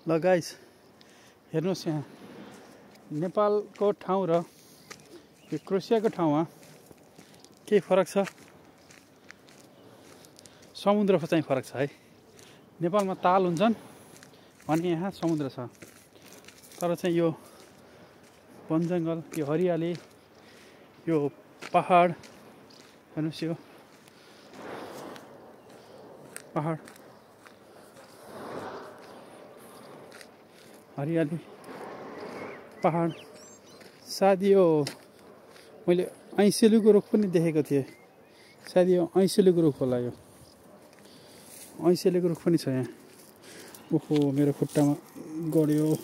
ल गाइस हेर्नुहोस् यहाँ नेपालको ठाउँ र यो क्रोएसियाको ठाउँमा के फरक छ। समुद्रको चाहिँ फरक छ है। नेपालमा ताल हुन्छन् अनि यहाँ समुद्र छ। तर चाहिँ यो वनजङ्गल, यो हरियाली, यो पहाड हेर्नुहोस्, यो पहाड हरियाली पहाड। सायद यो मैले ऐँसेलुको रुख पनि देखेको थिएँ। सायद यो ऐँसेलुको रुख होला। यो ऐँसेलुको रुख पनि छ यहाँ। ओहो, मेरो खुट्टामा गड्यो।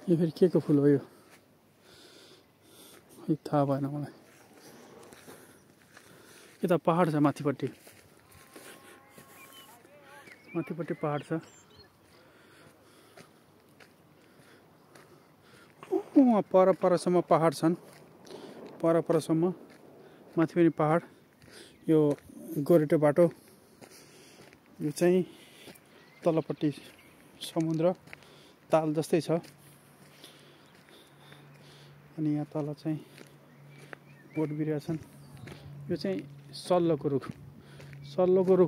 यो फेरि के को फुल हो? यो थाहा भएन मलाई। यता पहाड छ, माथिपट्टि पहाड छ। परसम्म पहाड छन्, परसम्म माथि पनि पहाड। यो गोरेटो बाटो, यो चाहिँ तलपट्टि समुद्र ताल जस्तै छ। अनि यहाँ तल चाहिँ बोट बिरुवा छन्। यो चाहिँ सल्लोको रुख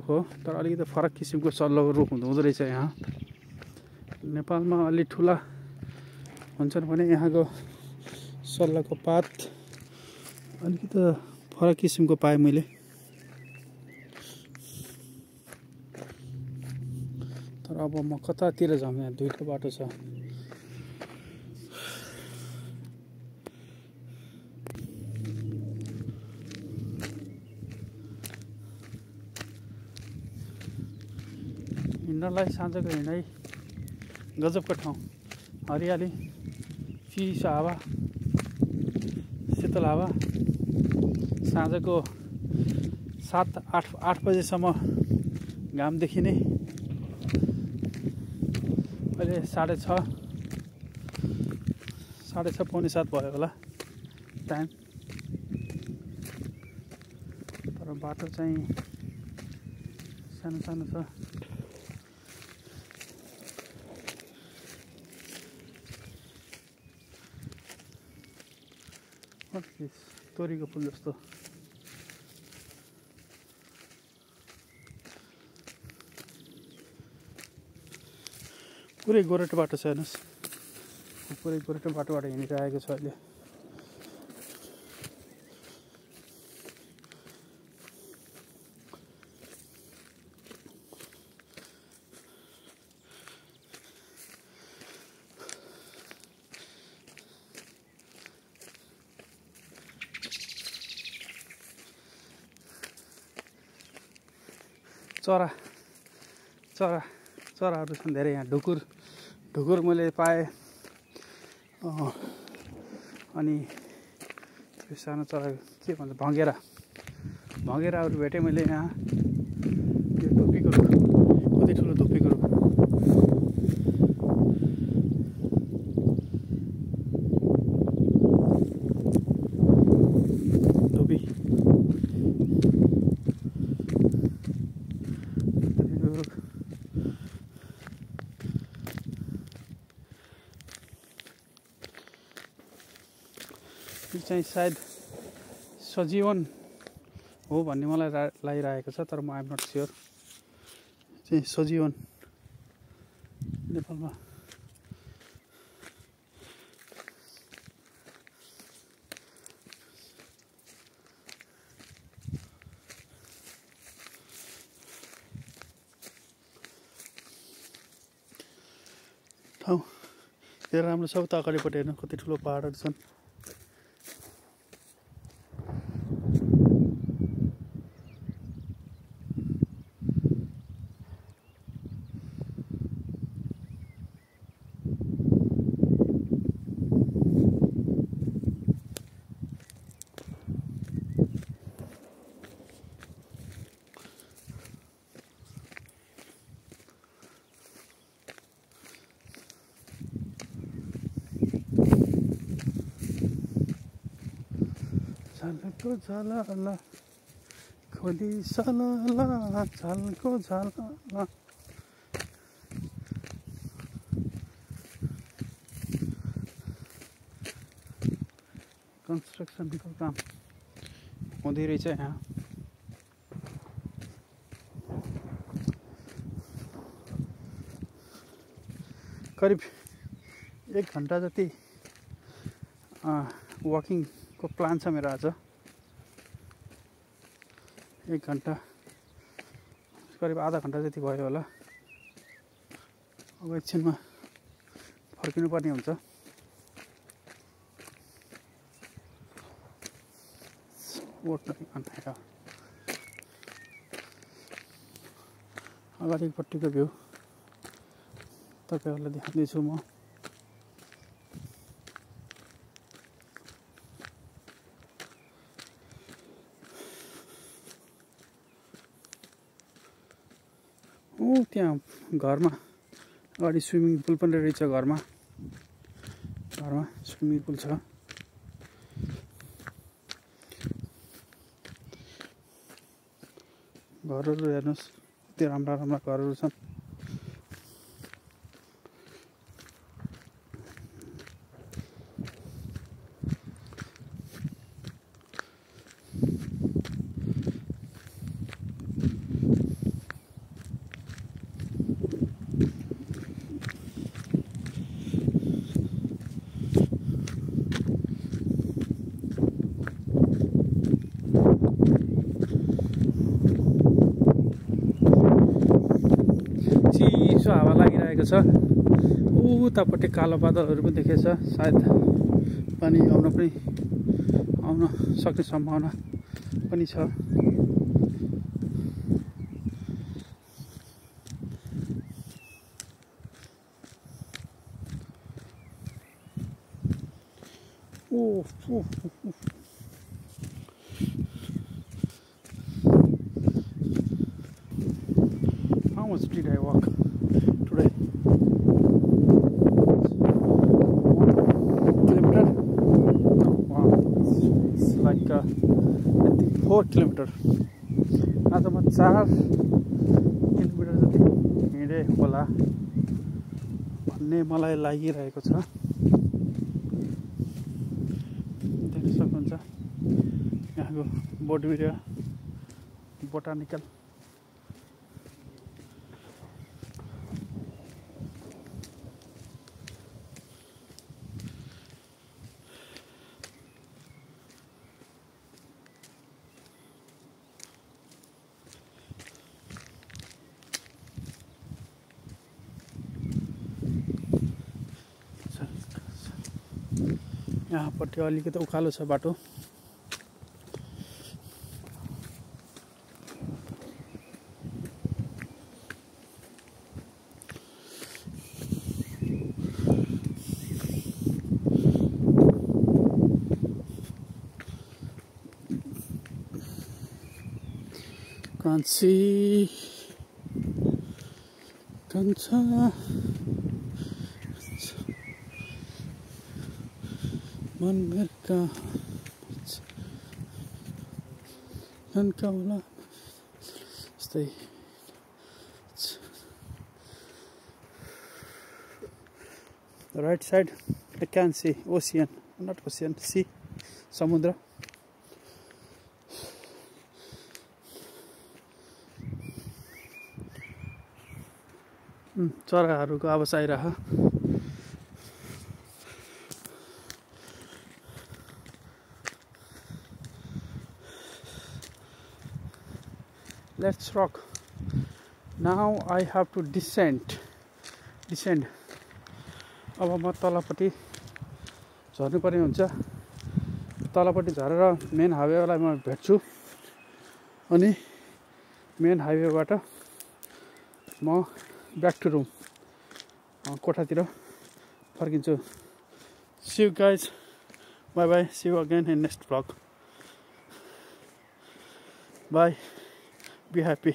हो, तर अलिकति फरक किसिमको सल्लोको रुख हुँदो रहेछ यहाँ। नेपालमा अलि ठुला हुन्छन् भने यहाँको सल्लोको पात अलिकति फरक किसिमको पाएँ मैले। तर अब म कतातिर जाऊँ? यहाँ दुईटै बाटो छ। हिँड्नलाई साँझको हिँडाइ गजबको ठाउँ। हरियाली, चिसो हावा, शीतल हावा। साँझको 7-8 बजेसम्म घाम देखिने। अहिले 6:30 पौने 7 भयो होला टाइम। तर बाटो चाहिँ सानो सानो छ। तोरीको फुल जस्तो। पुरै गोरेटो बाटो छ हेर्नुहोस्। पुरै गोरेटो बाटोबाट हिँडिरहेको छ अहिले। चराहरू छन् धेरै यहाँ। ढुकुर मैले पाएँ। अनि त्यो सानो चरा के भन्छ, भँगेराहरू भेटेँ मैले यहाँ। यो धुप्पीको रुख, कति ठुलो धुप्पीको रुख। धुप्पी चाहिँ सायद सजीवन हो भन्ने मलाई लागिरहेको छ। तर म आइम नट स्योर। चाहिँ सजीवन नेपालमा ठाउँ हेरेर राम्रो छ। उता अगाडिपट्टि हेर्नु कति ठुलो पहाडहरू छन्। झालको झाला खोली सलला झालको झालला कन्स्ट्रक्सनको काम हुँदै रहेछ यहाँ। करिब 1 घन्टा जति वकिङको प्लान छ मेरो आज। 1 घन्टा करिब आधा घन्टा जति भयो होला। अब एकछिनमा फर्किनु पर्ने हुन्छ। अगाडिपट्टिको भ्यू तपाईहरुलाई देखाउँदैछु म। त्यहाँ घरमा अगाडि स्विमिङ पुल पनि रहेछ। घरमा स्विमिङ पुल छ। घरहरु हेर्नुस् कति राम्रा घरहरु छन्। चिसो हावा लागिरहेको छ। उतापट्टि कालो बादलहरू पनि देखेछ। सायद पानी आउन सक्ने सम्भावना पनि छ। How much did I walk today? 1 kilometer. Wow, it's like I think 4 kilometer. आज म 4 किलोमिटर जति हिँडे होला भन्ने मलाई लागिरहेको छ। देख्न सक्नुहुन्छ यहाँको बोटबिरुवा बोटानिकल यहाँपट्टि अलिकति उकालो छ बाटो। कान्छी कान्छा मन मेरका ननका होला यस्तै। Right side I can see ocean, not ocean, sea, समुद्र। चराहरूको आवाज आइरह। Let's rock. Now I have to descend. अब म तलपट्टि झर्नु पर्ने हुन्छ। तलपट्टि झरेर मेन हाइवेलाई म भेट्छु अनि मेन हाइवेबाट म ब्याक टु रुम कोठातिर फर्किन्छु। See you guys. Bye bye. See you again in next vlog. Bye. Be happy.